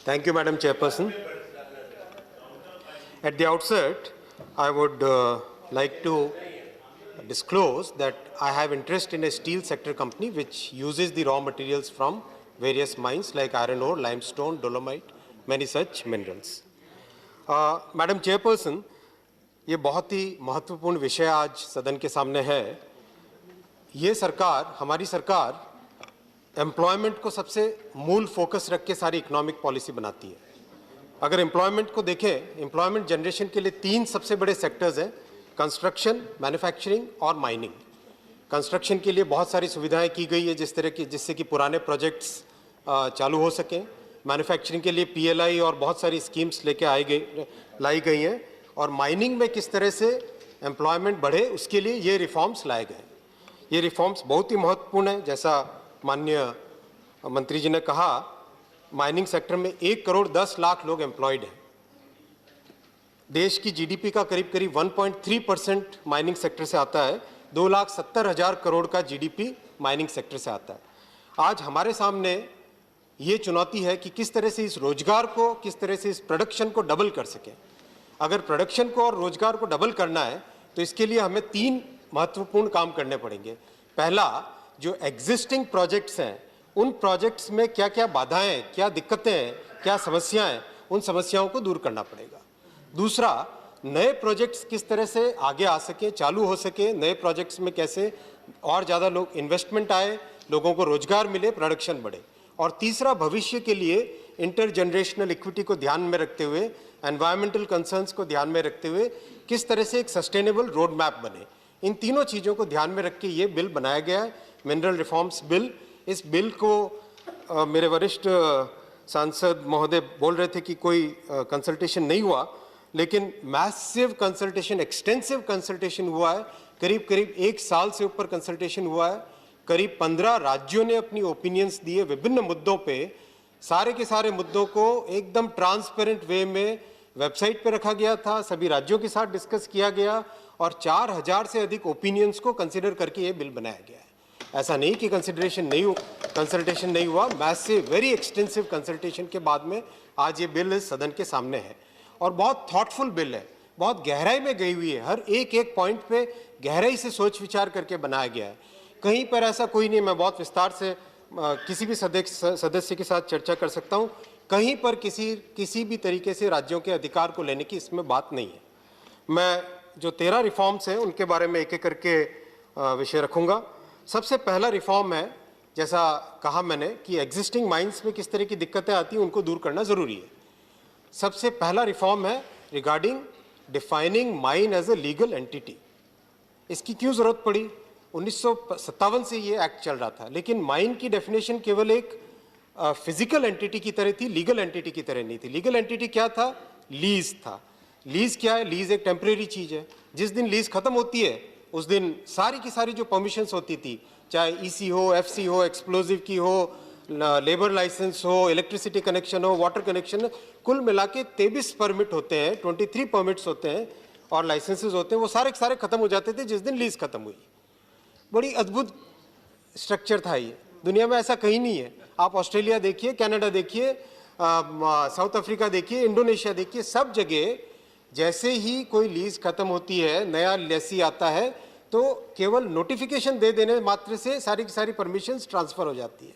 Thank you, Madam Chairperson. At the outset, I would like to disclose that I have interest in a steel sector company which uses the raw materials from various mines like iron ore, limestone, dolomite, many such minerals. Madam Chairperson, ये बहुत ही महत्वपूर्ण विषय आज सदन के सामने है। ये सरकार, हमारी सरकार एम्प्लॉयमेंट को सबसे मूल फोकस रख के सारी इकोनॉमिक पॉलिसी बनाती है। अगर एम्प्लॉयमेंट को देखें, एम्प्लॉयमेंट जनरेशन के लिए तीन सबसे बड़े सेक्टर्स हैं, कंस्ट्रक्शन, मैन्युफैक्चरिंग और माइनिंग। कंस्ट्रक्शन के लिए बहुत सारी सुविधाएं की गई है जिससे कि पुराने प्रोजेक्ट्स चालू हो सकें। मैन्युफैक्चरिंग के लिए पीएलआई और बहुत सारी स्कीम्स लाई गई हैं, और माइनिंग में किस तरह से एम्प्लॉयमेंट बढ़े उसके लिए ये रिफॉर्म्स लाए गए। ये रिफॉर्म्स बहुत ही महत्वपूर्ण है। जैसा माननीय मंत्री जी ने कहा, माइनिंग सेक्टर में 1,10,00,000 लोग एम्प्लॉयड हैं। देश की जीडीपी का करीब करीब 1.3% माइनिंग सेक्टर से आता है। 2,70,000 करोड़ का जीडीपी माइनिंग सेक्टर से आता है। आज हमारे सामने ये चुनौती है कि किस तरह से इस रोजगार को, किस तरह से इस प्रोडक्शन को डबल कर सकें। अगर प्रोडक्शन को और रोजगार को डबल करना है तो इसके लिए हमें तीन महत्वपूर्ण काम करने पड़ेंगे। पहला, जो एग्जिस्टिंग प्रोजेक्ट्स हैं उन प्रोजेक्ट्स में क्या क्या बाधाएं, क्या दिक्कतें हैं, क्या समस्याएं, उन समस्याओं को दूर करना पड़ेगा। दूसरा, नए प्रोजेक्ट्स किस तरह से आगे आ सके, चालू हो सके, नए प्रोजेक्ट्स में कैसे और ज़्यादा लोग इन्वेस्टमेंट आए, लोगों को रोजगार मिले, प्रोडक्शन बढ़े। और तीसरा, भविष्य के लिए इंटर जनरेशनल इक्विटी को ध्यान में रखते हुए, एनवायरमेंटल कंसर्न्स को ध्यान में रखते हुए किस तरह से एक सस्टेनेबल रोड मैप बने। इन तीनों चीज़ों को ध्यान में रख के ये बिल बनाया गया है, मिनरल रिफॉर्म्स बिल। इस बिल को मेरे वरिष्ठ सांसद महोदय बोल रहे थे कि कोई कंसल्टेशन नहीं हुआ, लेकिन मैसिव कंसल्टेशन, एक्सटेंसिव कंसल्टेशन हुआ है। करीब करीब 1 साल से ऊपर कंसल्टेशन हुआ है। करीब 15 राज्यों ने अपनी ओपिनियंस दिए विभिन्न मुद्दों पे। सारे के सारे मुद्दों को एकदम ट्रांसपेरेंट वे में वेबसाइट पे रखा गया था, सभी राज्यों के साथ डिस्कस किया गया और 4,000 से अधिक ओपिनियंस को कंसिडर करके ये बिल बनाया गया है। ऐसा नहीं कि कंसिडरेशन कंसल्टेशन नहीं हुआ, मैसिव वेरी एक्सटेंसिव कंसल्टेशन के बाद में आज ये बिल इस सदन के सामने है। और बहुत थॉटफुल बिल है, बहुत गहराई में गई हुई है। हर एक एक पॉइंट पे गहराई से सोच विचार करके बनाया गया है। कहीं पर ऐसा कोई नहीं, मैं बहुत विस्तार से किसी भी सदस्य के साथ चर्चा कर सकता हूँ, कहीं पर किसी भी तरीके से राज्यों के अधिकार को लेने की इसमें बात नहीं है। मैं जो 13 रिफॉर्म्स हैं उनके बारे में एक एक करके विषय रखूँगा। सबसे पहला रिफॉर्म है, जैसा कहा मैंने, कि एग्जिस्टिंग माइंस में किस तरह की दिक्कतें आती हैं उनको दूर करना ज़रूरी है। सबसे पहला रिफॉर्म है regarding defining mine as a legal entity. इसकी क्यों ज़रूरत पड़ी? 1957 से ये एक्ट चल रहा था, लेकिन माइन की डेफिनेशन केवल एक फिजिकल एंटिटी की तरह थी, लीगल एंटिटी की तरह नहीं थी। लीगल एंटिटी क्या था? लीज था। लीज क्या है? लीज एक टेम्परेरी चीज़ है। जिस दिन लीज खत्म होती है उस दिन सारी की सारी जो परमिशंस होती थी, चाहे ईसी हो, एफसी हो, एक्सप्लोजिव की हो, लेबर लाइसेंस हो, इलेक्ट्रिसिटी कनेक्शन हो, वाटर कनेक्शन, कुल मिला के 23 परमिट होते हैं, 23 परमिट्स होते हैं और लाइसेंसेज होते हैं, वो सारे के सारे खत्म हो जाते थे जिस दिन लीज खत्म हुई। बड़ी अद्भुत स्ट्रक्चर था ये, दुनिया में ऐसा कहीं नहीं है। आप ऑस्ट्रेलिया देखिए, कनाडा देखिए, साउथ अफ्रीका देखिए, इंडोनेशिया देखिए, सब जगह जैसे ही कोई लीज खत्म होती है, नया लेसी आता है, तो केवल नोटिफिकेशन दे देने मात्र से सारी की सारी परमिशंस ट्रांसफ़र हो जाती है।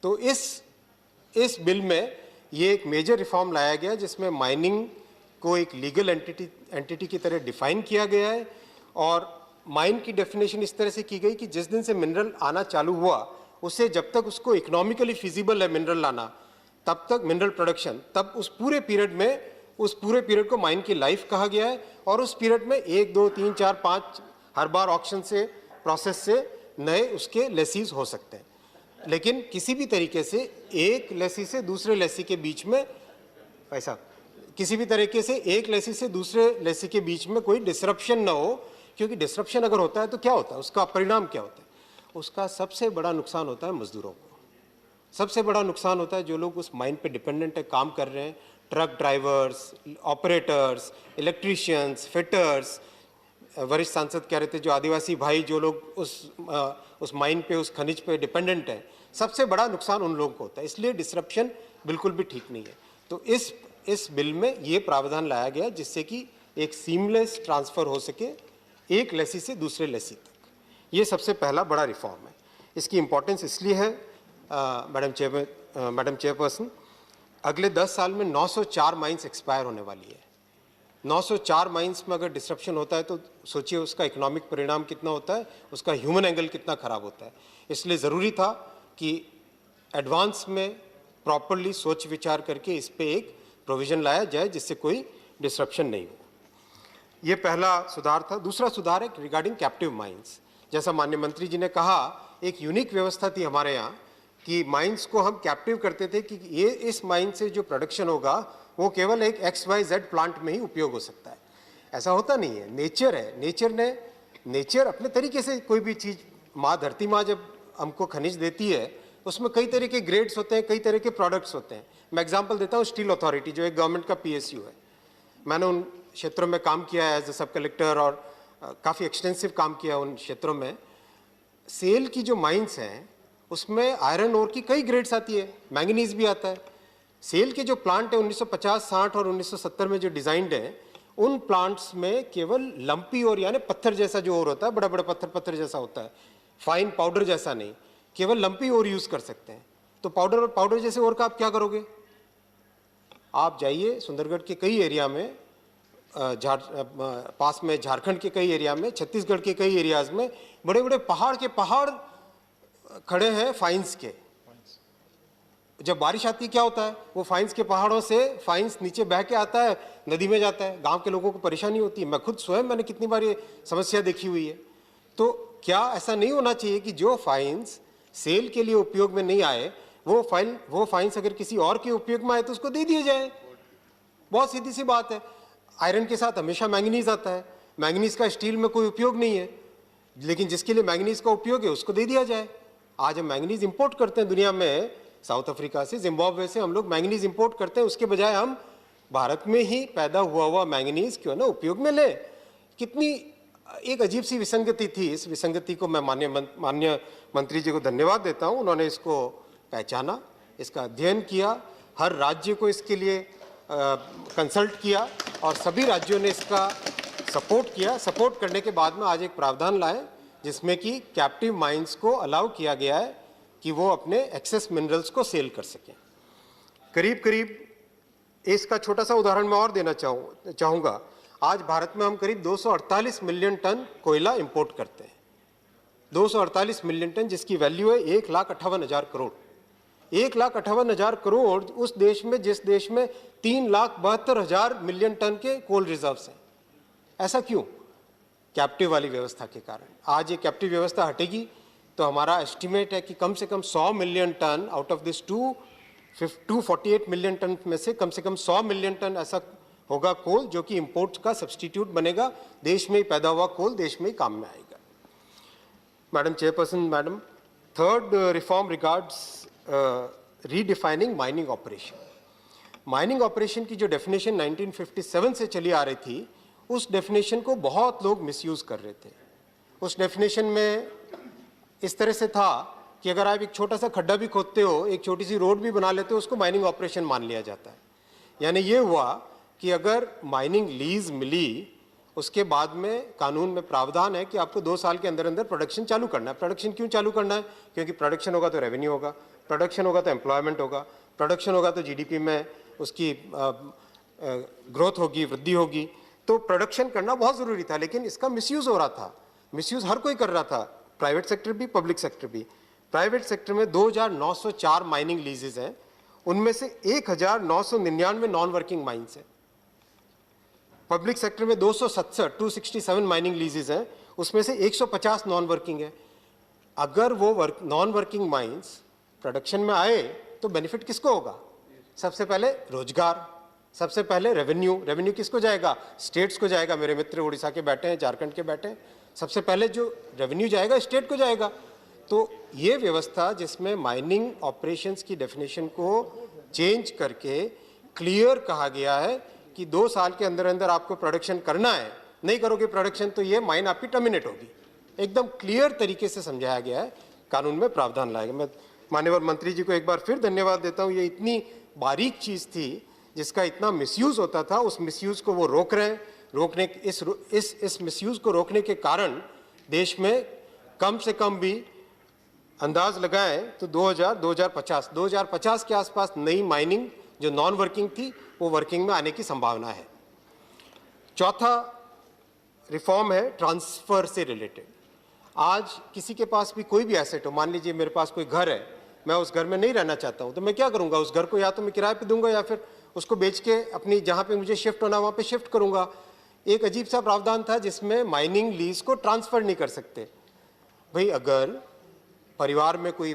तो इस बिल में ये एक मेजर रिफॉर्म लाया गया जिसमें माइनिंग को एक लीगल एंटिटी की तरह डिफाइन किया गया है। और माइन की डेफिनेशन इस तरह से की गई कि जिस दिन से मिनरल आना चालू हुआ उससे जब तक उसको इकोनॉमिकली फिजिबल है मिनरल लाना, तब तक मिनरल प्रोडक्शन, तब उस पूरे पीरियड को माइन की लाइफ कहा गया है। और उस पीरियड में 1, 2, 3, 4, 5 हर बार ऑक्शन से, प्रोसेस से नए उसके लेसीज हो सकते हैं। लेकिन किसी भी तरीके से एक लेसी से दूसरे लेसी के बीच में किसी भी तरीके से एक लेसी से दूसरे लेसी के बीच में कोई डिसरप्शन ना हो, क्योंकि डिसरप्शन अगर होता है तो क्या होता है, उसका परिणाम क्या होता है? उसका सबसे बड़ा नुकसान होता है मजदूरों को। सबसे बड़ा नुकसान होता है जो लोग उस माइन पे डिपेंडेंट है, काम कर रहे हैं, truck drivers, operators, electricians, fitters. वरिष्ठ सांसद कह रहे थे जो आदिवासी भाई जो लोग उस माइन पे, उस खनिज पे डिपेंडेंट है, सबसे बड़ा नुकसान उन लोगों को होता है। इसलिए डिसरप्शन बिल्कुल भी ठीक नहीं है। तो इस बिल में ये प्रावधान लाया गया जिससे कि एक सीमलेस ट्रांसफ़र हो सके एक लेसी से दूसरे लेसी तक। ये सबसे पहला बड़ा रिफॉर्म है। इसकी इम्पोर्टेंस इसलिए है मैडम चेयरपर्सन, अगले 10 साल में 904 माइंस एक्सपायर होने वाली है। 904 माइंस में अगर डिस्ट्रप्शन होता है तो सोचिए उसका इकोनॉमिक परिणाम कितना होता है, उसका ह्यूमन एंगल कितना खराब होता है। इसलिए ज़रूरी था कि एडवांस में प्रॉपरली सोच विचार करके इस पे एक प्रोविज़न लाया जाए जिससे कोई डिस्ट्रप्शन नहीं हो। ये पहला सुधार था। दूसरा सुधार है रिगार्डिंग कैप्टिव माइंस। जैसा माननीय मंत्री जी ने कहा, एक यूनिक व्यवस्था थी हमारे यहाँ कि माइंस को हम कैप्टिव करते थे कि ये इस माइन से जो प्रोडक्शन होगा वो केवल एक XYZ प्लांट में ही उपयोग हो सकता है। ऐसा होता नहीं है, नेचर है। नेचर अपने तरीके से कोई भी चीज़, धरती माँ जब हमको खनिज देती है उसमें कई तरह के ग्रेड्स होते हैं, कई तरह के प्रोडक्ट्स होते हैं। मैं एग्जांपल देता हूँ, स्टील अथॉरिटी जो एक गवर्नमेंट का PSU है, मैंने उन क्षेत्रों में काम किया है एज ए सब कलेक्टर और काफ़ी एक्सटेंसिव काम किया उन क्षेत्रों में। सेल की जो माइंस हैं उसमें आयरन ओर की कई ग्रेड्स आती है, मैंगनीज भी आता है। सेल के जो प्लांट है 1950, 60 और 1970 में जो डिज़ाइंड हैं, उन प्लांट्स में केवल लंपी और यानी पत्थर जैसा जो और होता है, बड़ा बड़ा पत्थर जैसा होता है, फाइन पाउडर जैसा नहीं, केवल लंपी और यूज़ कर सकते हैं। तो पाउडर जैसे और का आप क्या करोगे? आप जाइए सुंदरगढ़ के कई एरिया में, पास में झारखंड के कई एरिया में, छत्तीसगढ़ के कई एरियाज़ में बड़े बड़े पहाड़ खड़े हैं फाइन्स के। जब बारिश आती है क्या होता है, वो फाइन्स के पहाड़ों से फाइन्स नीचे बह के आता है, नदी में जाता है, गांव के लोगों को परेशानी होती है। मैं खुद स्वयं मैंने कितनी बार ये समस्या देखी हुई है। तो क्या ऐसा नहीं होना चाहिए कि जो फाइन्स सेल के लिए उपयोग में नहीं आए वो फाइन्स अगर किसी और के उपयोग में आए तो उसको दे दिए जाए? बहुत सीधी सी बात है। आयरन के साथ हमेशा मैंगनीज आता है, मैंगनीज का स्टील में कोई उपयोग नहीं है, लेकिन जिसके लिए मैंगनीज का उपयोग है उसको दे दिया जाए। आज हम मैंगनीज इंपोर्ट करते हैं दुनिया में, साउथ अफ्रीका से, जिम्बाब्वे से हम लोग मैंगनीज इंपोर्ट करते हैं, उसके बजाय हम भारत में ही पैदा हुआ मैंगनीज क्यों ना उपयोग में ले। कितनी एक अजीब सी विसंगति थी। इस विसंगति को मैं माननीय मंत्री जी को धन्यवाद देता हूं, उन्होंने इसको पहचाना, इसका अध्ययन किया, हर राज्य को इसके लिए कंसल्ट किया और सभी राज्यों ने इसका सपोर्ट किया। सपोर्ट करने के बाद में आज एक प्रावधान लाए जिसमें कि कैप्टिव माइंस को अलाउ किया गया है कि वो अपने एक्सेस मिनरल्स को सेल कर सकें। करीब इसका छोटा सा उदाहरण मैं और देना चाहूँगा। आज भारत में हम करीब 248 मिलियन टन कोयला इंपोर्ट करते हैं, 248 मिलियन टन, जिसकी वैल्यू है 1,58,000 करोड़। 1,58,000 करोड़ उस देश में जिस देश में 3,72,000 मिलियन टन के कोल रिजर्व्स हैं। ऐसा क्यों? कैप्टिव वाली व्यवस्था के कारण। आज ये कैप्टिव व्यवस्था हटेगी तो हमारा एस्टिमेट है कि कम से कम 100 million ton out of this 248 million ton में से कम 100 मिलियन टन ऐसा होगा कोल जो कि इंपोर्ट का सब्सटीट्यूट बनेगा। देश में ही पैदा हुआ कोल देश में ही काम में आएगा। Madam chairperson, madam, third reform regards redefining mining operation. Mining operation की जो डेफिनेशन 1957 से चली आ रही थी, उस डेफिनेशन को बहुत लोग मिसयूज़ कर रहे थे। उस डेफिनेशन में इस तरह से था कि अगर आप एक छोटा सा खड्डा भी खोदते हो, एक छोटी सी रोड भी बना लेते हो, उसको माइनिंग ऑपरेशन मान लिया जाता है। यानी ये हुआ कि अगर माइनिंग लीज मिली, उसके बाद में कानून में प्रावधान है कि आपको 2 साल के अंदर अंदर प्रोडक्शन चालू करना है। प्रोडक्शन क्यों चालू करना है? क्योंकि प्रोडक्शन होगा तो रेवेन्यू होगा, प्रोडक्शन होगा तो एम्प्लॉयमेंट होगा, प्रोडक्शन होगा तो GDP में उसकी ग्रोथ होगी, वृद्धि होगी। तो प्रोडक्शन करना बहुत ज़रूरी था, लेकिन इसका मिसयूज़ हो रहा था। मिसयूज़ हर कोई कर रहा था, प्राइवेट सेक्टर भी, पब्लिक सेक्टर भी। प्राइवेट सेक्टर में 2,904 माइनिंग लीजेज हैं, उनमें से 1,999 नॉन वर्किंग माइंस हैं। पब्लिक सेक्टर में 267 माइनिंग लीजेज हैं, उसमें से 150 नॉन वर्किंग है। अगर वो नॉन वर्किंग माइंस प्रोडक्शन में आए तो बेनिफिट किसको होगा? सबसे पहले रोजगार, सबसे पहले रेवेन्यू किसको जाएगा? स्टेट्स को जाएगा। मेरे मित्र उड़ीसा के बैठे हैं, झारखंड के बैठे हैं, सबसे पहले जो रेवेन्यू जाएगा स्टेट को जाएगा। तो ये व्यवस्था जिसमें माइनिंग ऑपरेशंस की डेफिनेशन को चेंज करके क्लियर कहा गया है कि 2 साल के अंदर अंदर आपको प्रोडक्शन करना है, नहीं करोगे प्रोडक्शन तो ये माइन आपकी टर्मिनेट होगी। एकदम क्लियर तरीके से समझाया गया है, कानून में प्रावधान लाएगा। मैं माननीय मंत्री जी को एक बार फिर धन्यवाद देता हूँ। ये इतनी बारीक चीज़ थी जिसका इतना मिसयूज होता था, उस मिसयूज को वो रोक रहे हैं। रोकने इस मिसयूज को रोकने के कारण देश में कम से कम भी अंदाज लगाएं तो 2050 के आसपास नई माइनिंग जो नॉन वर्किंग थी वो वर्किंग में आने की संभावना है। चौथा रिफॉर्म है ट्रांसफर से रिलेटेड। आज किसी के पास भी कोई भी एसेट हो, मान लीजिए मेरे पास कोई घर है, मैं उस घर में नहीं रहना चाहता हूं, तो मैं क्या करूंगा? उस घर को या तो मैं किराए पे दूंगा या फिर उसको बेच के अपनी जहां पे मुझे शिफ्ट होना वहां पे शिफ्ट करूंगा। एक अजीब सा प्रावधान था जिसमें माइनिंग लीज को ट्रांसफर नहीं कर सकते। भाई अगर परिवार में कोई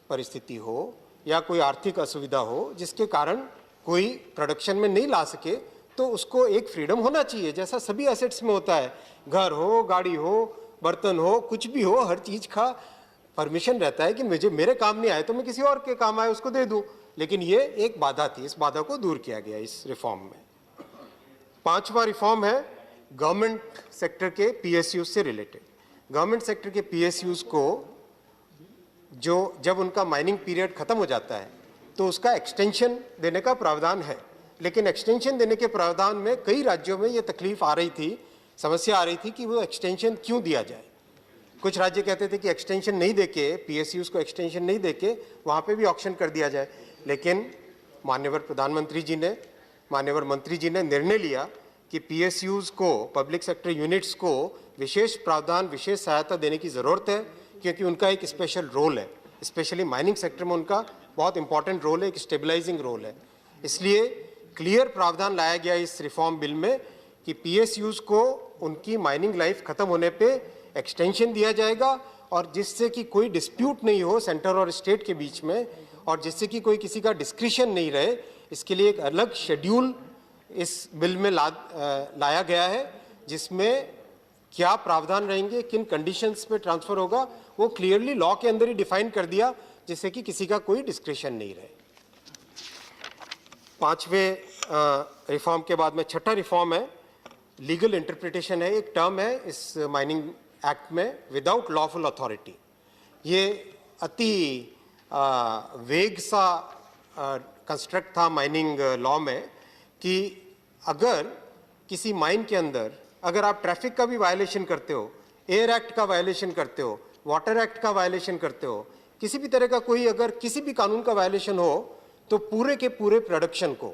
परिस्थिति हो या कोई आर्थिक असुविधा हो जिसके कारण कोई प्रोडक्शन में नहीं ला सके, तो उसको एक फ्रीडम होना चाहिए, जैसा सभी एसेट्स में होता है। घर हो, गाड़ी हो, बर्तन हो, कुछ भी हो, हर चीज का परमिशन रहता है कि मुझे मेरे काम नहीं आए तो मैं किसी और के काम आए उसको दे दूं। लेकिन ये एक बाधा थी, इस बाधा को दूर किया गया इस रिफॉर्म में। पांचवा रिफॉर्म है गवर्नमेंट सेक्टर के पीएसयूज से रिलेटेड। गवर्नमेंट सेक्टर के पीएसयूज को जब उनका माइनिंग पीरियड खत्म हो जाता है तो उसका एक्सटेंशन देने का प्रावधान है। लेकिन एक्सटेंशन देने के प्रावधान में कई राज्यों में ये तकलीफ आ रही थी, समस्या आ रही थी कि वो एक्सटेंशन क्यों दिया जाए। कुछ राज्य कहते थे कि एक्सटेंशन नहीं देके, पीएसयूज को एक्सटेंशन नहीं देके वहाँ पे भी ऑक्शन कर दिया जाए। लेकिन माननीय प्रधानमंत्री जी ने, माननीय मंत्री जी ने निर्णय लिया कि पीएसयूज को, पब्लिक सेक्टर यूनिट्स को विशेष प्रावधान, विशेष सहायता देने की ज़रूरत है, क्योंकि उनका एक स्पेशल रोल है। स्पेशली माइनिंग सेक्टर में उनका बहुत इंपॉर्टेंट रोल है, एक स्टेबलाइजिंग रोल है। इसलिए क्लियर प्रावधान लाया गया इस रिफॉर्म बिल में कि पीएसयूज को उनकी माइनिंग लाइफ खत्म होने पे एक्सटेंशन दिया जाएगा, और जिससे कि कोई डिस्प्यूट नहीं हो सेंटर और स्टेट के बीच में, और जिससे कि कोई किसी का डिस्क्रिशन नहीं रहे, इसके लिए एक अलग शेड्यूल इस बिल में लाया गया है, जिसमें क्या प्रावधान रहेंगे, किन कंडीशंस पे ट्रांसफर होगा, वो क्लियरली लॉ के अंदर ही डिफाइन कर दिया, जिससे कि किसी का कोई डिस्क्रिशन नहीं रहे। पांचवें रिफॉर्म के बाद में छठा रिफॉर्म है लीगल इंटरप्रिटेशन है। एक टर्म है इस माइनिंग एक्ट में, विदाउट लॉफुल अथॉरिटी। ये अति वेग सा कंस्ट्रक्ट था माइनिंग लॉ में कि अगर किसी माइन के अंदर अगर आप ट्रैफिक का भी वायलेशन करते हो, एयर एक्ट का वायलेशन करते हो, वाटर एक्ट का वायलेशन करते हो, किसी भी तरह का कोई अगर किसी भी कानून का वायलेशन हो, तो पूरे के पूरे प्रोडक्शन को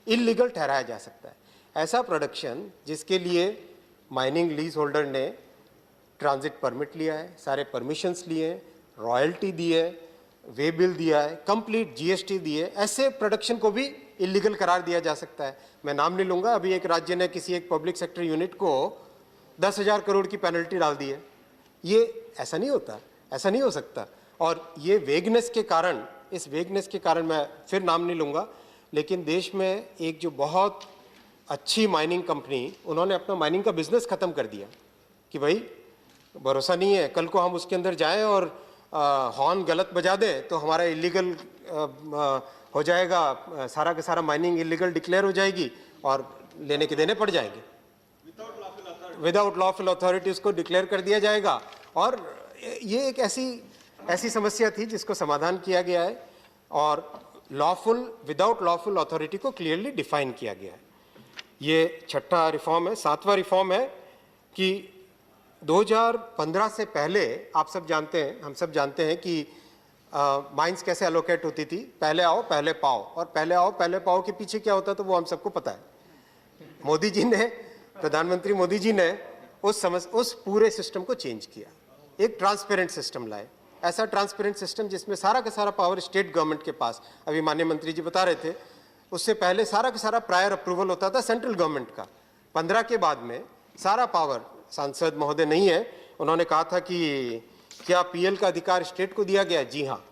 इलीगल ठहराया जा सकता है। ऐसा प्रोडक्शन जिसके लिए माइनिंग लीज होल्डर ने ट्रांजिट परमिट लिया है, सारे परमिशंस लिए हैं, रॉयल्टी दी है, वे बिल दिया है, कंप्लीट जीएसटी दी है, ऐसे प्रोडक्शन को भी इलीगल करार दिया जा सकता है। मैं नाम नहीं लूंगा, अभी एक राज्य ने किसी एक पब्लिक सेक्टर यूनिट को 10,000 करोड़ की पेनल्टी डाल दी है। ये ऐसा नहीं होता, ऐसा नहीं हो सकता। और ये वेगनेस के कारण, इस वेगनेस के कारण मैं फिर नाम नहीं लूंगा, लेकिन देश में एक जो बहुत अच्छी माइनिंग कंपनी, उन्होंने अपना माइनिंग का बिजनेस खत्म कर दिया कि भाई भरोसा नहीं है, कल को हम उसके अंदर जाएं और हॉर्न गलत बजा दें तो हमारा इलीगल हो जाएगा, सारा का सारा माइनिंग इलीगल डिक्लेयर हो जाएगी और लेने के देने पड़ जाएंगे। विदाउट लॉफुल अथॉरिटी उसको डिक्लेयर कर दिया जाएगा। और ये एक ऐसी समस्या थी जिसको समाधान किया गया है और विदाउट लॉफुल अथॉरिटी को क्लियरली डिफाइन किया गया है। ये छठा रिफॉर्म है। सातवां रिफॉर्म है कि 2015 से पहले आप सब जानते हैं, हम सब जानते हैं कि माइंस कैसे एलोकेट होती थी, पहले आओ पहले पाओ, और पहले आओ पहले पाओ के पीछे क्या होता था वो हम सबको पता है। मोदी जी ने, प्रधानमंत्री मोदी जी ने उस पूरे सिस्टम को चेंज किया, एक ट्रांसपेरेंट सिस्टम लाए। ऐसा ट्रांसपेरेंट सिस्टम जिसमें सारा का सारा पावर स्टेट गवर्नमेंट के पास, अभी माननीय मंत्री जी बता रहे थे, उससे पहले सारा का सारा प्रायर अप्रूवल होता था सेंट्रल गवर्नमेंट का। 15 के बाद में सारा पावर, सांसद महोदय नहीं है, उन्होंने कहा था कि क्या पीएल का अधिकार स्टेट को दिया गया है? जी हाँ,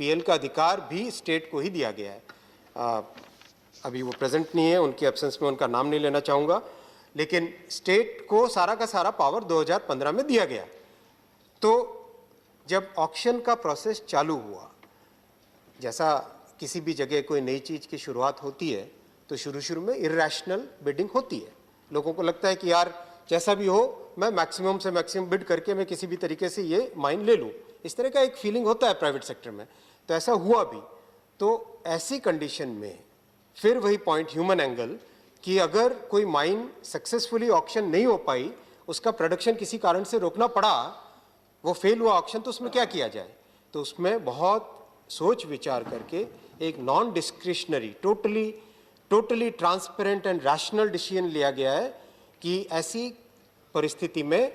पीएल का अधिकार भी स्टेट को ही दिया गया है। अभी वो प्रेजेंट नहीं है, उनकी एब्सेंस में उनका नाम नहीं लेना चाहूँगा, लेकिन स्टेट को सारा का सारा पावर 2015 में दिया गया। तो जब ऑक्शन का प्रोसेस चालू हुआ, जैसा किसी भी जगह कोई नई चीज़ की शुरुआत होती है तो शुरू में इर्रेशनल बिडिंग होती है। लोगों को लगता है कि यार जैसा भी हो, मैं मैक्सिमम से मैक्सिमम बिड करके मैं किसी भी तरीके से ये माइन ले लूँ, इस तरह का एक फीलिंग होता है प्राइवेट सेक्टर में। तो ऐसा हुआ भी। तो ऐसी कंडीशन में फिर वही पॉइंट ह्यूमन एंगल कि अगर कोई माइन सक्सेसफुली ऑक्शन नहीं हो पाई, उसका प्रोडक्शन किसी कारण से रोकना पड़ा, वो फेल हुआ ऑक्शन, तो उसमें क्या किया जाए? तो उसमें बहुत सोच विचार करके एक non discretionary, totally transparent and rational decision लिया गया है कि ऐसी परिस्थिति में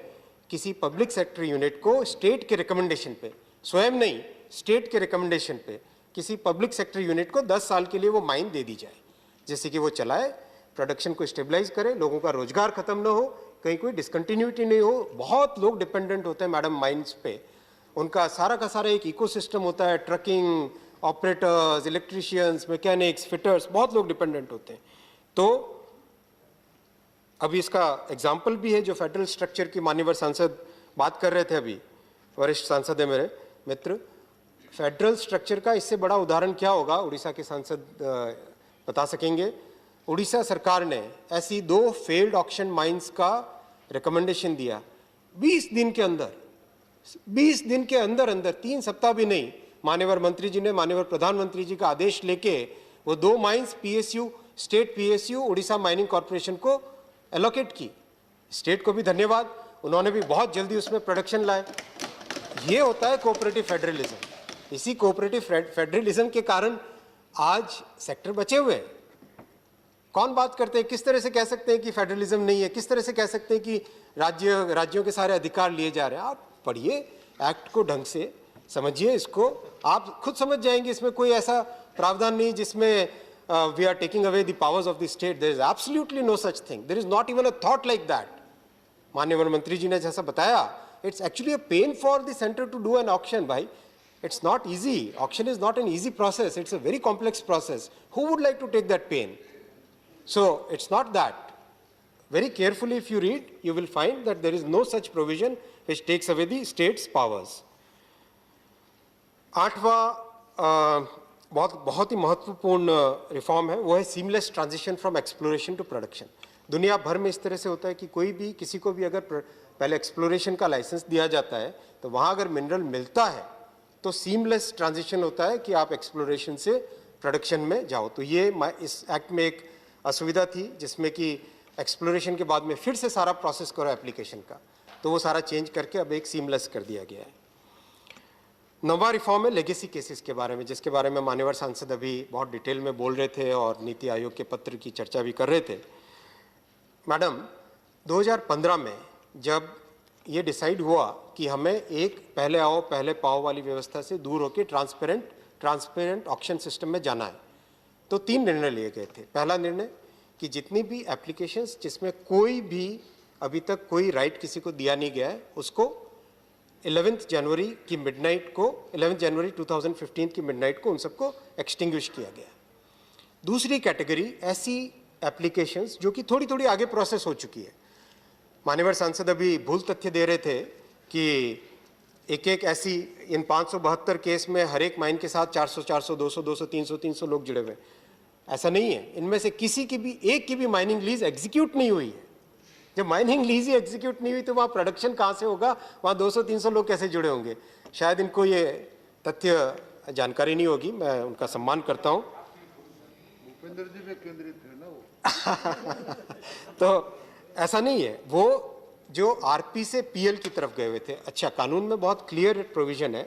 किसी पब्लिक सेक्टर यूनिट को स्टेट के रिकमेंडेशन पे, स्वयं नहीं, स्टेट के रिकमेंडेशन पे किसी पब्लिक सेक्टर यूनिट को 10 साल के लिए वो माइन दे दी जाए, जैसे कि वो चलाए, प्रोडक्शन को स्टेबलाइज करे, लोगों का रोजगार खत्म ना हो, कहीं कोई डिसकंटिन्यूटी नहीं हो। बहुत लोग डिपेंडेंट होते हैं मैडम माइंस पे, उनका सारा का सारा एक इकोसिस्टम होता है, trucking operators, electricians, mechanics, fitters, बहुत लोग डिपेंडेंट होते हैं। तो अभी इसका एग्जाम्पल भी है जो फेडरल स्ट्रक्चर की माननीय सांसद बात कर रहे थे, अभी वरिष्ठ सांसद है मेरे मित्र। फेडरल स्ट्रक्चर का इससे बड़ा उदाहरण क्या होगा, उड़ीसा के सांसद बता सकेंगे। उड़ीसा सरकार ने ऐसी 2 फेल्ड ऑक्शन माइंस का रिकमेंडेशन दिया 20 दिन के अंदर, 20 दिन के अंदर अंदर, 3 सप्ताह भी नहीं, माननीय मंत्री जी ने, माननीय प्रधानमंत्री जी का आदेश लेके वो 2 mines PSU, state PSU Orissa mining corporation को एलोकेट की। स्टेट को भी धन्यवाद, उन्होंने भी बहुत जल्दी उसमें प्रोडक्शन लाए। ये होता है कोऑपरेटिव फेडरलिज्म। इसी कोऑपरेटिव फेडरलिज्म के कारण आज सेक्टर बचे हुए हैं। कौन बात करते हैं, किस तरह से कह सकते हैं कि फेडरलिज्म नहीं है, किस तरह से कह सकते हैं कि राज्यों के सारे अधिकार लिए जा रहे हैं? आप पढ़िए एक्ट को ढंग से, समझिए इसको, आप खुद समझ जाएंगे। इसमें कोई ऐसा प्रावधान नहीं जिसमें we are taking away the powers of the state. There is absolutely no such thing. There is not even a thought like that. माननीय मंत्री जी ने जैसा बताया, it's actually a pain for the center to do an auction, भाई. It's not easy. Auction is not an easy process. It's a very complex process. Who would like to take that pain? So it's not that. Very carefully, if you read, you will find that there is no such provision which takes away the state's powers. 8वां बहुत ही महत्वपूर्ण reform है, वो है seamless transition from exploration to production. दुनिया भर में इस तरह से होता है कि कोई भी, किसी को भी अगर पहले एक्सप्लोरेशन का लाइसेंस दिया जाता है तो वहाँ अगर मिनरल मिलता है तो सीमलेस ट्रांजिशन होता है कि आप एक्सप्लोरेशन से प्रोडक्शन में जाओ। तो ये इस एक्ट में एक असुविधा थी जिसमें कि एक्सप्लोरेशन के बाद में फिर से सारा प्रोसेस करो एप्लीकेशन का, तो वो सारा चेंज करके अब एक सीमलेस कर दिया गया है। 9वां रिफॉर्म है लेगेसी केसेस के बारे में, जिसके बारे में मान्यवर सांसद अभी बहुत डिटेल में बोल रहे थे और नीति आयोग के पत्र की चर्चा भी कर रहे थे। मैडम, 2015 में जब ये डिसाइड हुआ कि हमें एक पहले आओ पहले पाओ वाली व्यवस्था से दूर होकर ट्रांसपेरेंट ऑक्शन सिस्टम में जाना है, तो 3 निर्णय लिए गए थे। पहला निर्णय कि जितनी भी एप्लीकेशंस जिसमें कोई भी अभी तक कोई राइट किसी को दिया नहीं गया है, उसको 11 जनवरी 2015 की मिडनाइट को उन सबको एक्सटिंग्विश किया गया। दूसरी कैटेगरी ऐसी एप्लीकेशंस जो कि थोड़ी थोड़ी आगे प्रोसेस हो चुकी है। मान्यवर सांसद अभी भूल तथ्य दे रहे थे कि एक ऐसी इन 572 केस में हर एक माइन के साथ 400, 200, 300 लोग जुड़े हुए। ऐसा नहीं है, इनमें से किसी की भी एक की भी माइनिंग लीज एग्जीक्यूट नहीं हुई है। जब माइनिंग लीज ही एग्जीक्यूट नहीं हुई तो वहाँ प्रोडक्शन कहाँ से होगा, वहाँ 200-300 लोग कैसे जुड़े होंगे? शायद इनको ये तथ्य जानकारी नहीं होगी, मैं उनका सम्मान करता हूँ। भूपेंद्र जी में केंद्रित है ना वो। तो ऐसा नहीं है, वो जो आरपी से पीएल की तरफ गए हुए थे। अच्छा, कानून में बहुत क्लियर प्रोविजन है,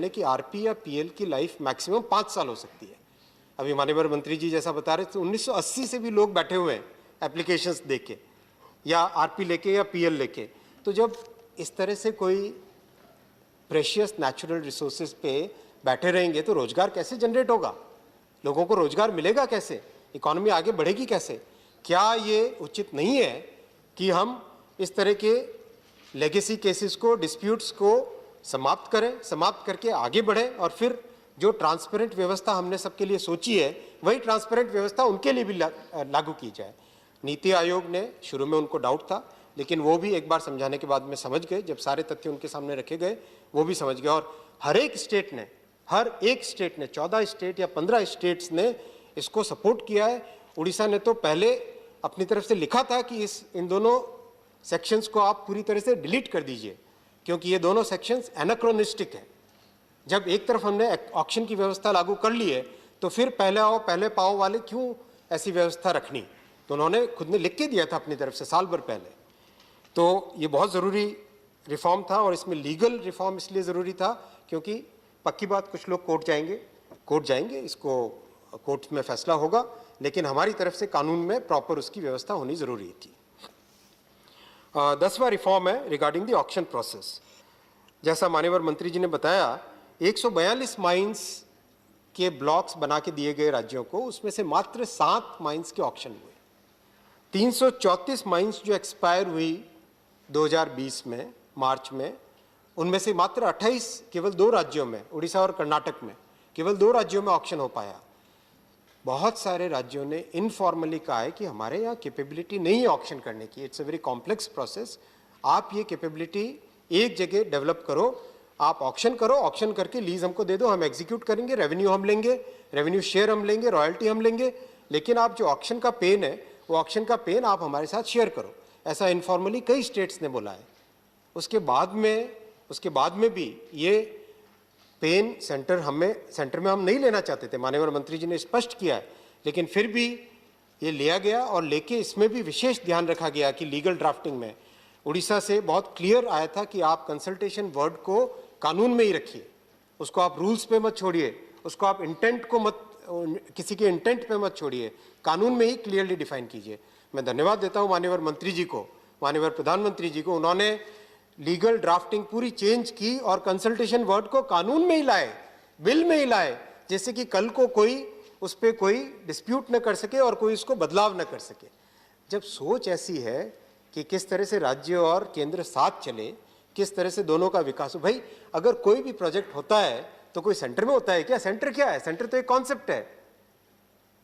कि आरपी या पीएल की लाइफ मैक्सिमम 5 साल हो सकती है। अभी माननीय मंत्री जी जैसा बता रहे थे, 1980 से भी लोग बैठे हुए हैं एप्लीकेशंस देके या आरपी लेके या पीएल लेके। तो जब इस तरह से कोई प्रेशियस नेचुरल रिसोर्सेज पे बैठे रहेंगे तो रोजगार कैसे जनरेट होगा? लोगों को रोजगार मिलेगा कैसे? इकोनॉमी आगे बढ़ेगी कैसे? क्या ये उचित नहीं है कि हम इस तरह के लेगेसी केसेस को, डिस्प्यूट्स को समाप्त करें, समाप्त करके आगे बढ़ें और फिर जो ट्रांसपेरेंट व्यवस्था हमने सबके लिए सोची है वही ट्रांसपेरेंट व्यवस्था उनके लिए भी लागू की जाए। नीति आयोग ने शुरू में उनको डाउट था, लेकिन वो भी एक बार समझाने के बाद में समझ गए। जब सारे तथ्य उनके सामने रखे गए वो भी समझ गए और हर एक स्टेट ने 14 स्टेट या 15 स्टेट्स ने इसको सपोर्ट किया है। उड़ीसा ने तो पहले अपनी तरफ से लिखा था कि इन दोनों सेक्शंस को आप पूरी तरह से डिलीट कर दीजिए, क्योंकि ये दोनों सेक्शंस एनाक्रोनिस्टिक है। जब एक तरफ हमने ऑक्शन की व्यवस्था लागू कर ली है तो फिर पहले आओ पहले पाओ वाले क्यों ऐसी व्यवस्था रखनी? तो उन्होंने खुद ने लिख के दिया था अपनी तरफ से साल भर पहले। तो ये बहुत ज़रूरी रिफॉर्म था, और इसमें लीगल रिफॉर्म इसलिए ज़रूरी था क्योंकि पक्की बात कुछ लोग कोर्ट जाएंगे, इसको कोर्ट में फैसला होगा, लेकिन हमारी तरफ से कानून में प्रॉपर उसकी व्यवस्था होनी ज़रूरी थी। 10वां रिफॉर्म है रिगार्डिंग द ऑक्शन प्रोसेस। जैसा मान्यवर मंत्री जी ने बताया, 142 माइंस के ब्लॉक्स बना के दिए गए राज्यों को, उसमें से मात्र 7 माइंस के ऑक्शन हुए। 334 माइंस जो एक्सपायर हुई 2020 में मार्च में, उनमें से मात्र 28 केवल 2 राज्यों में, उड़ीसा और कर्नाटक में केवल 2 राज्यों में ऑक्शन हो पाया। बहुत सारे राज्यों ने इनफॉर्मली कहा है कि हमारे यहाँ कैपेबिलिटी नहीं है ऑक्शन करने की, it's a very complex process, आप ये कैपेबिलिटी एक जगह डेवलप करो, आप ऑक्शन करो, ऑक्शन करके लीज हमको दे दो, हम एग्जीक्यूट करेंगे, रेवेन्यू हम लेंगे, रेवेन्यू शेयर हम लेंगे, रॉयल्टी हम लेंगे, लेकिन आप जो ऑक्शन का पेन है वो ऑक्शन का पेन आप हमारे साथ शेयर करो। ऐसा इनफॉर्मली कई स्टेट्स ने बोला है। उसके बाद में भी ये पेन सेंटर में हम नहीं लेना चाहते थे, माननीय मंत्री जी ने स्पष्ट किया है, लेकिन फिर भी ये लिया गया, और लेके इसमें भी विशेष ध्यान रखा गया कि लीगल ड्राफ्टिंग में उड़ीसा से बहुत क्लियर आया था कि आप कंसल्टेशन वर्ड को कानून में ही रखिए, उसको आप रूल्स पे मत छोड़िए, उसको आप इंटेंट को मत, किसी के इंटेंट पे मत छोड़िए, कानून में ही क्लियरली डिफाइन कीजिए। मैं धन्यवाद देता हूं माननीय मंत्री जी को, माननीय प्रधानमंत्री जी को, उन्होंने लीगल ड्राफ्टिंग पूरी चेंज की और कंसल्टेशन वर्ड को कानून में ही लाए, बिल में ही लाए, जैसे कि कल को कोई उस पर कोई डिस्प्यूट न कर सके और कोई उसको बदलाव न कर सके। जब सोच ऐसी है कि किस तरह से राज्य और केंद्र साथ चले, किस तरह से दोनों का विकास हो। भाई अगर कोई भी प्रोजेक्ट होता है तो कोई सेंटर में होता है क्या? सेंटर क्या है? सेंटर तो एक कॉन्सेप्ट है।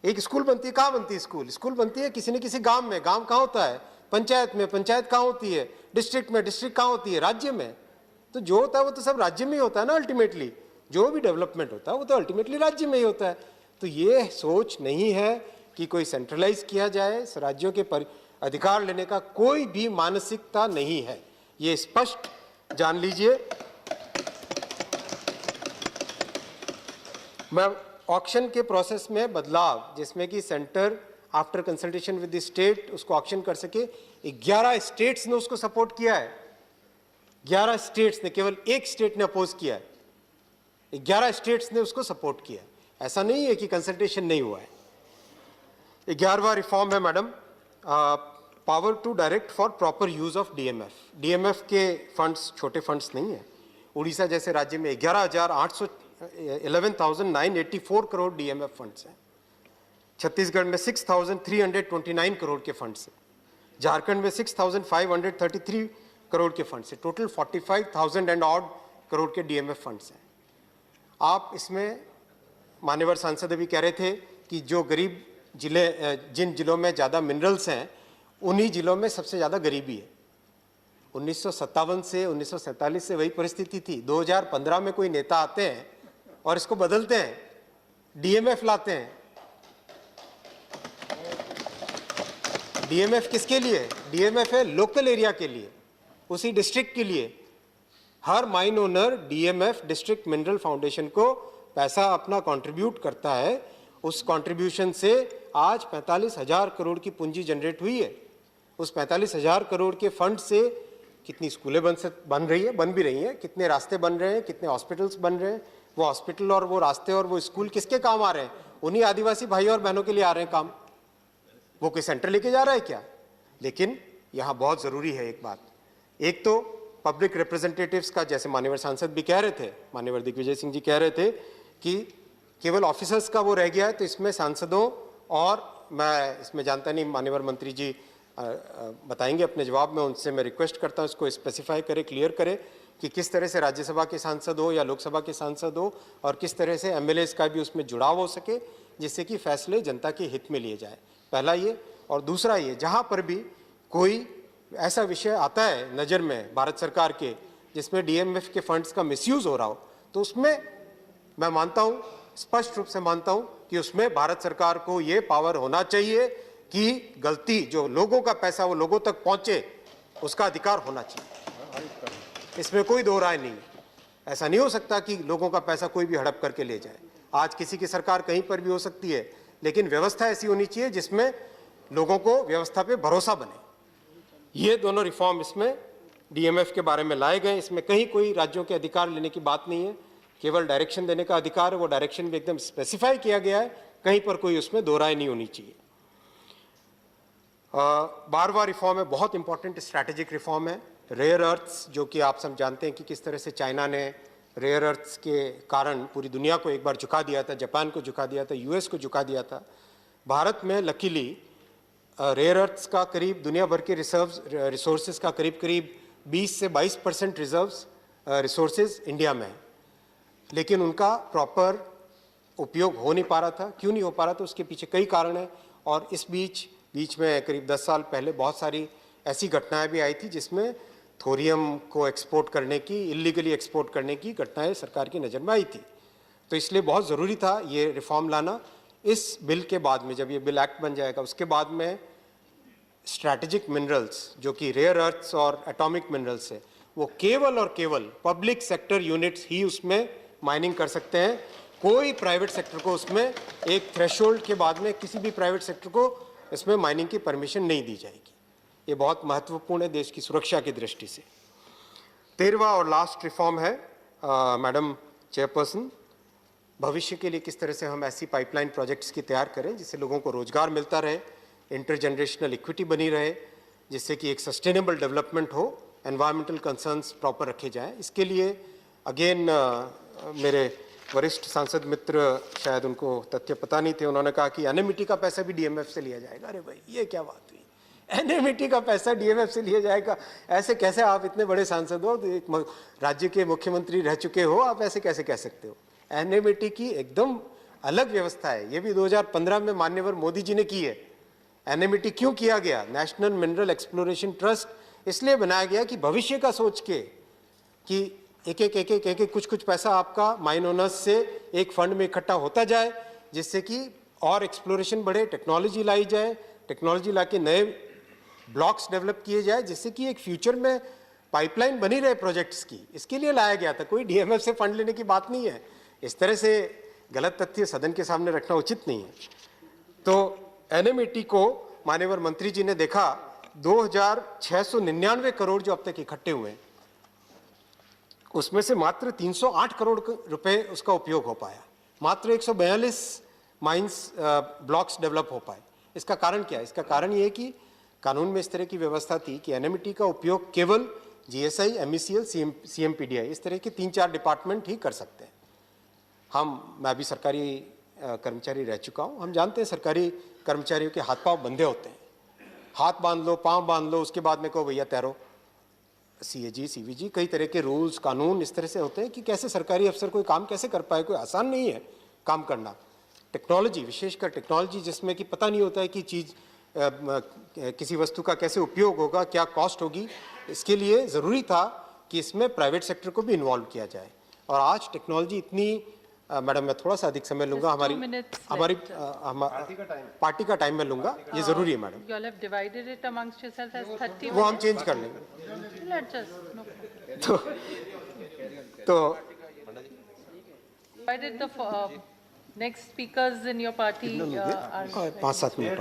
एक स्कूल बनती है, कहाँ बनती है स्कूल बनती है किसी न किसी गांव में। गांव कहाँ होता है? पंचायत में। पंचायत कहाँ होती है? डिस्ट्रिक्ट में। डिस्ट्रिक्ट कहाँ होती है? राज्य में। तो जो होता है वो तो सब राज्य में ही होता है ना। अल्टीमेटली जो भी डेवलपमेंट होता है वो तो अल्टीमेटली राज्य में ही होता है। तो ये सोच नहीं है कि कोई सेंट्रलाइज किया जाए, राज्यों के अधिकार लेने का कोई भी मानसिकता नहीं है, ये स्पष्ट जान लीजिए। मैं ऑक्शन के प्रोसेस में बदलाव, जिसमें कि centre after consultation with the state उसको ऑक्शन कर सके, 11 स्टेट्स ने उसको सपोर्ट किया है। 11 स्टेट्स ने, केवल एक स्टेट ने अपोज किया है, 11 स्टेट्स ने उसको सपोर्ट किया। ऐसा नहीं है कि कंसल्टेशन नहीं हुआ है। 11वां रिफॉर्म है madam, power to direct for proper use of DMF. DMF के फंड्स छोटे फंड्स नहीं है। उड़ीसा जैसे राज्य में 11,984 करोड़ डीएमएफ फंड्स हैं। छत्तीसगढ़ में 6,329 करोड़ के फंड्स हैं। झारखंड में 6,533 करोड़ के फंड्स हैं। टोटल 45,000 एंड ऑड करोड़ के डीएमएफ फंड्स हैं। आप इसमें मान्यवर सांसद भी कह रहे थे कि जो गरीब जिले, जिन जिलों में ज़्यादा मिनरल्स हैं उन्हीं जिलों में सबसे ज़्यादा गरीबी है। 1957 से 1947 से वही परिस्थिति थी। 2015 में कोई नेता आते हैं और इसको बदलते हैं, डीएमएफ लाते हैं। डीएमएफ किसके लिए? डीएमएफ है लोकल एरिया के लिए, उसी डिस्ट्रिक्ट के लिए। हर mine owner DMF district mineral foundation को पैसा अपना कंट्रीब्यूट करता है। उस कंट्रीब्यूशन से आज 45,000 करोड़ की पूंजी जनरेट हुई है। उस 45,000 करोड़ के फंड से कितनी स्कूलें बन भी रही हैं, कितने रास्ते बन रहे हैं, कितने हॉस्पिटल्स बन रहे हैं। वो हॉस्पिटल और वो रास्ते और वो स्कूल किसके काम आ रहे हैं? उन्हीं आदिवासी भाइयों और बहनों के लिए आ रहे हैं काम। वो कोई सेंटर लेके जा रहा है क्या? लेकिन यहाँ बहुत ज़रूरी है एक बात, एक तो पब्लिक रिप्रेजेंटेटिव्स का, जैसे मान्यवर सांसद भी कह रहे थे, मान्यवर दिग्विजय सिंह जी कह रहे थे कि केवल ऑफिसर्स का वो रह गया है, तो इसमें सांसदों, और मैं इसमें जानता नहीं, मान्यवर मंत्री जी बताएंगे अपने जवाब में, उनसे मैं रिक्वेस्ट करता हूँ इसको स्पेसिफाई करे, क्लियर करे कि किस तरह से राज्यसभा के सांसद हो या लोकसभा के सांसद हो, और किस तरह से एमएलएस का भी उसमें जुड़ाव हो सके, जिससे कि फैसले जनता के हित में लिए जाए। पहला ये। और दूसरा ये, जहाँ पर भी कोई ऐसा विषय आता है नज़र में भारत सरकार के जिसमें डीएमएफ के फंड्स का मिसयूज हो रहा हो, तो उसमें मैं मानता हूँ, स्पष्ट रूप से मानता हूँ कि उसमें भारत सरकार को ये पावर होना चाहिए कि गलती, जो लोगों का पैसा वो लोगों तक पहुंचे, उसका अधिकार होना चाहिए। इसमें कोई दो राय नहीं। ऐसा नहीं हो सकता कि लोगों का पैसा कोई भी हड़प करके ले जाए। आज किसी की सरकार कहीं पर भी हो सकती है, लेकिन व्यवस्था ऐसी होनी चाहिए जिसमें लोगों को व्यवस्था पे भरोसा बने। ये दोनों रिफॉर्म इसमें डीएमएफ के बारे में लाए गए। इसमें कहीं कोई राज्यों के अधिकार लेने की बात नहीं है, केवल डायरेक्शन देने का अधिकार है। वो डायरेक्शन भी एकदम स्पेसिफाई किया गया है, कहीं पर कोई उसमें दो राय नहीं होनी चाहिए। 12वां रिफॉर्म है, बहुत इंपॉर्टेंट स्ट्रैटेजिक रिफॉर्म है, रेयर अर्थ्स, जो कि आप सब जानते हैं कि किस तरह से चाइना ने रेयर अर्थ्स के कारण पूरी दुनिया को एक बार झुका दिया था, जापान को झुका दिया था, यूएस को झुका दिया था। भारत में लकीली रेयर अर्थ्स का करीब दुनिया भर के रिसोर्सेज का करीब 20 से 22% रिजर्व्स रिसोर्सेज इंडिया में है, लेकिन उनका प्रॉपर उपयोग हो नहीं पा रहा था। क्यों नहीं हो पा रहा था, उसके पीछे कई कारण हैं। और इस बीच में करीब 10 साल पहले बहुत सारी ऐसी घटनाएं भी आई थी जिसमें थोरियम को एक्सपोर्ट करने की, इलीगली एक्सपोर्ट करने की घटनाएं सरकार की नज़र में आई थी। तो इसलिए बहुत ज़रूरी था ये रिफॉर्म लाना। इस बिल के बाद में, जब ये बिल एक्ट बन जाएगा, उसके बाद में स्ट्रैटेजिक मिनरल्स जो कि रेयर अर्थ्स और एटॉमिक मिनरल्स है, वो केवल और केवल पब्लिक सेक्टर यूनिट्स ही उसमें माइनिंग कर सकते हैं। कोई प्राइवेट सेक्टर को उसमें एक थ्रेशोल्ड के बाद में किसी भी प्राइवेट सेक्टर को इसमें माइनिंग की परमिशन नहीं दी जाएगी। ये बहुत महत्वपूर्ण है देश की सुरक्षा की दृष्टि से। 13वां और लास्ट रिफॉर्म है, मैडम चेयरपर्सन, भविष्य के लिए किस तरह से हम ऐसी पाइपलाइन प्रोजेक्ट्स की तैयार करें जिससे लोगों को रोजगार मिलता रहे, इंटरजनरेशनल इक्विटी बनी रहे, जिससे कि एक सस्टेनेबल डेवलपमेंट हो, एनवायरमेंटल कंसर्न्स प्रॉपर रखे जाएं। इसके लिए अगेन मेरे वरिष्ठ सांसद मित्र, शायद उनको तथ्य पता नहीं थे, उन्होंने कहा कि एनएमईटी का पैसा भी डीएमएफ से लिया जाएगा। अरे भाई, ये क्या बात हुई, एनएमईटी का पैसा डीएमएफ से लिया जाएगा? ऐसे कैसे? आप इतने बड़े सांसद हो, एक राज्य के मुख्यमंत्री रह चुके हो, आप ऐसे कैसे कह सकते हो? एनएमईटी की एकदम अलग व्यवस्था है। ये भी 2015 में माननीय मोदी जी ने की है। एनएमईटी क्यों किया गया? नेशनल मिनरल एक्सप्लोरेशन ट्रस्ट इसलिए बनाया गया कि भविष्य का सोच के, कि एक कुछ पैसा आपका माइन ओनर्स से एक फंड में इकट्ठा होता जाए, जिससे कि और एक्सप्लोरेशन बढ़े, टेक्नोलॉजी लाई जाए, टेक्नोलॉजी ला के नए ब्लॉक्स डेवलप किए जाए, जिससे कि एक फ्यूचर में पाइपलाइन बनी रहे प्रोजेक्ट्स की। इसके लिए लाया गया था, कोई डीएमएफ से फंड लेने की बात नहीं है। इस तरह से गलत तथ्य सदन के सामने रखना उचित नहीं है। तो एनएमईटी को माननीय मंत्री जी ने देखा, 2699 करोड़ जो अब तक इकट्ठे हुए, उसमें से मात्र 308 करोड़ रुपए उसका उपयोग हो पाया, मात्र 142 माइंस ब्लॉक्स डेवलप हो पाए। इसका कारण क्या है? इसका कारण ये है कि कानून में इस तरह की व्यवस्था थी कि एनएमईटी का उपयोग केवल जीएसआई, एमईसीएल, सीएमपीडीआई, इस तरह के 3-4 डिपार्टमेंट ही कर सकते हैं। मैं भी सरकारी कर्मचारी रह चुका हूँ, हम जानते हैं सरकारी कर्मचारियों के हाथ पांव बंधे होते हैं। हाथ बांध लो, पांव बांध लो, उसके बाद में कहो भैया तैरो। सीएजी, सीवीजी, कई तरह के रूल्स कानून इस तरह से होते हैं कि कैसे सरकारी अफसर कोई काम कैसे कर पाए। कोई आसान नहीं है काम करना। टेक्नोलॉजी, विशेषकर टेक्नोलॉजी जिसमें कि पता नहीं होता है कि चीज़ किसी वस्तु का कैसे उपयोग होगा, क्या कॉस्ट होगी, इसके लिए ज़रूरी था कि इसमें प्राइवेट सेक्टर को भी इन्वॉल्व किया जाए। और आज टेक्नोलॉजी इतनी, मैडम मैं थोड़ा सा अधिक समय लूंगा, हमारी पार्टी का टाइम में लूंगा, ये जरूरी है मैडम। वो हम चेंज कर लेंगे। तो next speakers in your party are 5-7 minute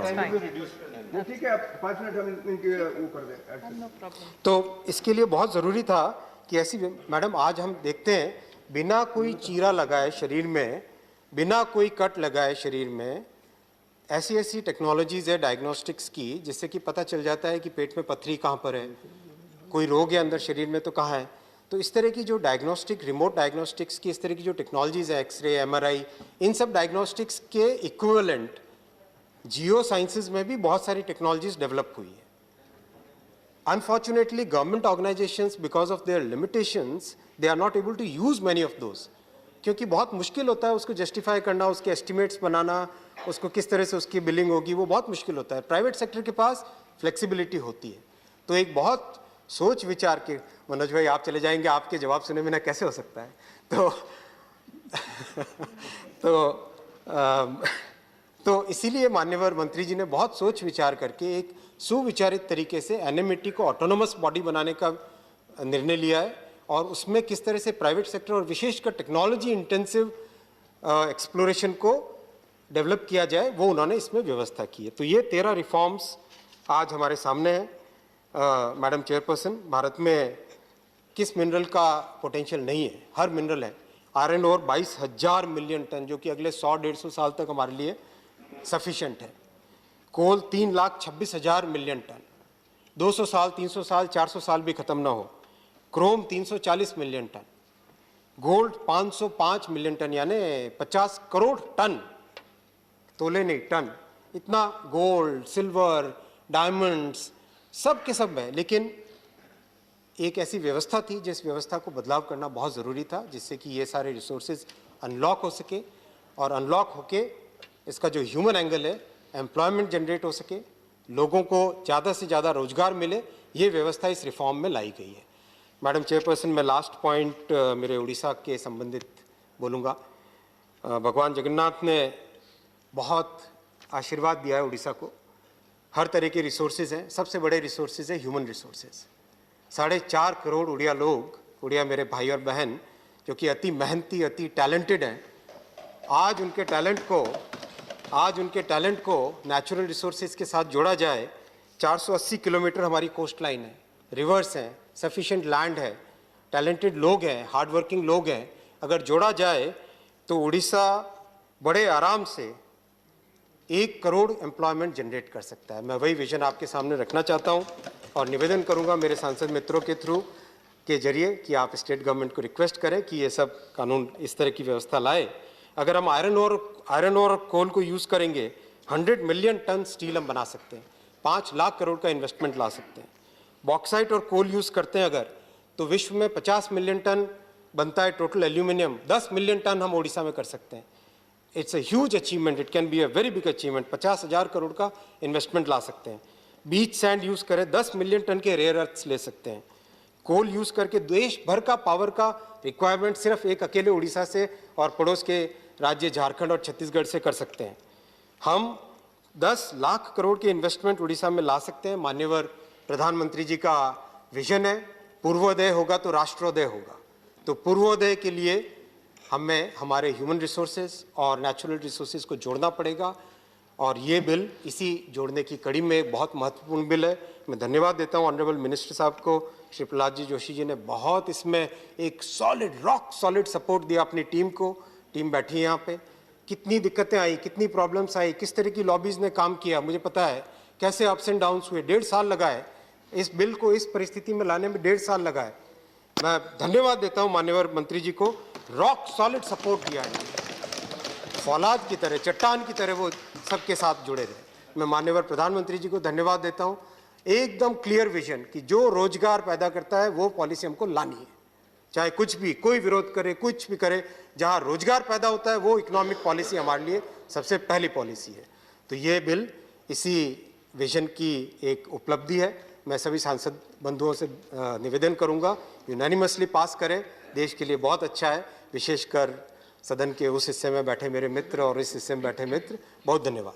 ठीक है, 5 मिनट हम इनके वो कर दें। no problem. तो इसके लिए बहुत ज़रूरी था कि ऐसी, मैडम आज हम देखते हैं बिना कोई चीरा लगाए शरीर में, बिना कोई कट लगाए शरीर में, ऐसी टेक्नोलॉजीज़ है डायग्नोस्टिक्स की, जिससे कि पता चल जाता है कि पेट में पथरी कहाँ पर है, कोई रोग है अंदर शरीर में तो कहाँ है। तो इस तरह की जो डायग्नोस्टिक, रिमोट डायग्नोस्टिक्स की इस तरह की जो टेक्नोलॉजीज़ है, एक्सरे, एमआरआई, इन सब डायग्नोस्टिक्स के इक्विवेलेंट जियो साइंसेज में भी बहुत सारी टेक्नोलॉजीज डेवलप हुई है। Unfortunately, government organizations, because of their limitations, they are not able to use many of those, क्योंकि बहुत मुश्किल होता है उसको जस्टिफाई करना, उसके एस्टिमेट्स बनाना, उसको किस तरह से उसकी बिलिंग होगी, वो बहुत मुश्किल होता है। प्राइवेट सेक्टर के पास फ्लेक्सिबिलिटी होती है। तो एक बहुत सोच विचार के, मनोज भाई आप चले जाएंगे, आपके जवाब सुने बिना कैसे हो सकता है, तो इसीलिए माननीय मंत्री जी ने बहुत सोच विचार करके एक सुविचारित तरीके से एनएमईटी को ऑटोनोमस बॉडी बनाने का निर्णय लिया है। और उसमें किस तरह से प्राइवेट सेक्टर और विशेषकर टेक्नोलॉजी इंटेंसिव एक्सप्लोरेशन को डेवलप किया जाए, वो उन्होंने इसमें व्यवस्था की है। तो ये 13 रिफॉर्म्स आज हमारे सामने हैं। मैडम चेयरपर्सन, भारत में किस मिनरल का पोटेंशियल नहीं है? हर मिनरल है। आयरन ओर 22,000 मिलियन टन, जो कि अगले 100-150 साल तक हमारे लिए सफिशिएंट है। कोल 3,26,000 मिलियन टन, 200 साल, 300 साल, 400 साल भी खत्म ना हो। Chrome 340 million ton, gold 505 million ton, यानी 50 करोड़ टन, तोले नहीं टन, इतना गोल्ड, सिल्वर, डायमंड्स सब के सब है। लेकिन एक ऐसी व्यवस्था थी जिस व्यवस्था को बदलाव करना बहुत ज़रूरी था, जिससे कि ये सारे रिसोर्सेज अनलॉक हो सके, और अनलॉक होके इसका जो ह्यूमन एंगल है, एम्प्लॉयमेंट जनरेट हो सके, लोगों को ज़्यादा से ज़्यादा रोजगार मिले, ये व्यवस्था इस रिफॉर्म में लाई गई है। मैडम चेयरपर्सन, मैं लास्ट पॉइंट मेरे उड़ीसा के संबंधित बोलूँगा। भगवान जगन्नाथ ने बहुत आशीर्वाद दिया है उड़ीसा को। हर तरह के रिसोर्सेज हैं, सबसे बड़े रिसोर्सेज है ह्यूमन रिसोर्सेज। 4.5 करोड़ उड़िया लोग, उड़िया मेरे भाई और बहन, जो कि अति मेहनती, अति टैलेंटेड हैं, आज उनके टैलेंट को नेचुरल रिसोर्सेज के साथ जोड़ा जाए। 480 किलोमीटर हमारी कोस्ट लाइन है, रिवर्स हैं, सफिशिएंट लैंड है, टैलेंटेड लोग हैं, हार्डवर्किंग लोग हैं। अगर जोड़ा जाए तो उड़ीसा बड़े आराम से 1 करोड़ एम्प्लॉयमेंट जनरेट कर सकता है। मैं वही विजन आपके सामने रखना चाहता हूं और निवेदन करूंगा मेरे सांसद मित्रों के थ्रू के जरिए कि आप स्टेट गवर्नमेंट को रिक्वेस्ट करें कि ये सब कानून इस तरह की व्यवस्था लाए। अगर हम आयरन और कोल को यूज़ करेंगे, 100 मिलियन टन स्टील हम बना सकते हैं, 5 लाख करोड़ का इन्वेस्टमेंट ला सकते हैं। बॉक्साइट और कोल यूज़ करते हैं अगर, तो विश्व में 50 मिलियन टन बनता है टोटल एल्यूमिनियम, 10 मिलियन टन हम ओडिशा में कर सकते हैं। It's a huge achievement, it can be a very big achievement. 50,000 crore का इन्वेस्टमेंट ला सकते हैं। बीच सैंड यूज़ करें, 10 मिलियन टन के रेयर अर्थ्स ले सकते हैं। कोल यूज़ करके देश भर का पावर का रिक्वायरमेंट सिर्फ एक अकेले उड़ीसा से और पड़ोस के राज्य झारखंड और छत्तीसगढ़ से कर सकते हैं। हम 10 लाख करोड़ के इन्वेस्टमेंट उड़ीसा में ला सकते हैं। माननीय प्रधानमंत्री जी का विजन है, पूर्वोदय होगा तो राष्ट्रोदय होगा। तो पूर्वोदय के लिए हमें हमारे ह्यूमन रिसोर्सेज और नेचुरल रिसोर्सेज को जोड़ना पड़ेगा, और ये बिल इसी जोड़ने की कड़ी में एक बहुत महत्वपूर्ण बिल है। मैं धन्यवाद देता हूँ ऑनरेबल मिनिस्टर साहब को। श्री प्रहलाद जी जोशी जी ने बहुत इसमें एक सॉलिड, रॉक सॉलिड सपोर्ट दिया अपनी टीम को। टीम बैठी है यहाँ पे, कितनी दिक्कतें आई, कितनी प्रॉब्लम्स आई, किस तरह की लॉबीज़ ने काम किया, मुझे पता है कैसे अप्स एंड डाउन्स हुए। 1.5 साल लगा है इस बिल को इस परिस्थिति में लाने में, 1.5 साल लगा है। मैं धन्यवाद देता हूँ माननीय मंत्री जी को, रॉक सॉलिड सपोर्ट दिया है, फौलाद की तरह, चट्टान की तरह वो सबके साथ जुड़े रहे। मैं माननीय प्रधानमंत्री जी को धन्यवाद देता हूँ। एकदम क्लियर विजन कि जो रोजगार पैदा करता है वो पॉलिसी हमको लानी है, चाहे कुछ भी कोई विरोध करे, कुछ भी करे, जहाँ रोजगार पैदा होता है वो इकोनॉमिक पॉलिसी हमारे लिए सबसे पहली पॉलिसी है। तो ये बिल इसी विजन की एक उपलब्धि है। मैं सभी सांसद बंधुओं से निवेदन करूंगा यूनानिमसली पास करें, देश के लिए बहुत अच्छा है। विशेषकर सदन के उस हिस्से में बैठे मेरे मित्र और इस हिस्से में बैठे मित्र, बहुत धन्यवाद।